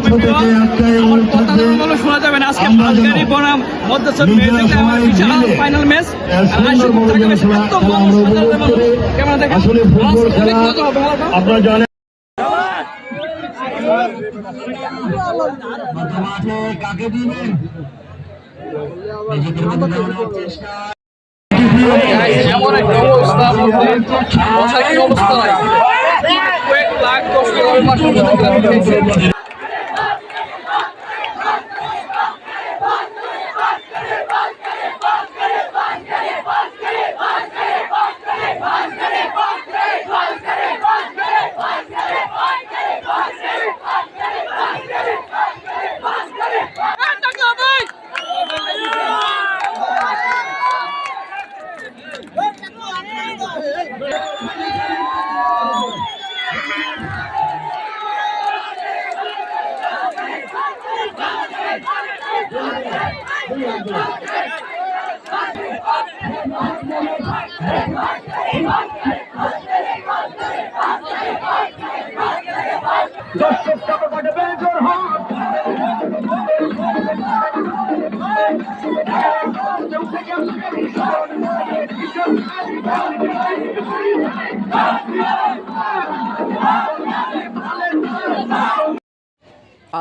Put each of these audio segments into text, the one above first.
পক্ষ থেকে আজকে আমার কথাগুলো শোনা যাবে না। আজকে বাসগাড়ি বনাম মধ্যস্থল ম্যাচ আমার বিশাল ফাইনাল ম্যাচ। আসলে ফুটবল খেলা আপনারা জানেন কাকে দিবেন এমন একটা অবস্থা মধ্যে বসার কি অবস্থা নাই, কয়েক লাখ কষ্ট করে মাসের মধ্যে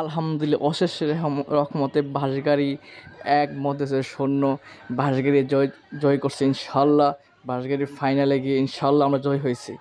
আলহামদুলিল্লাহ অশেষ রহমতে বাঁশগাড়ি এক মধ্যে সৈন্য বাঁশগাড়ি জয় করছে ইনশাল্লাহ। বাঁশগাড়ির ফাইনালে গিয়ে ইনশাল্লাহ আমরা জয় হয়েছি।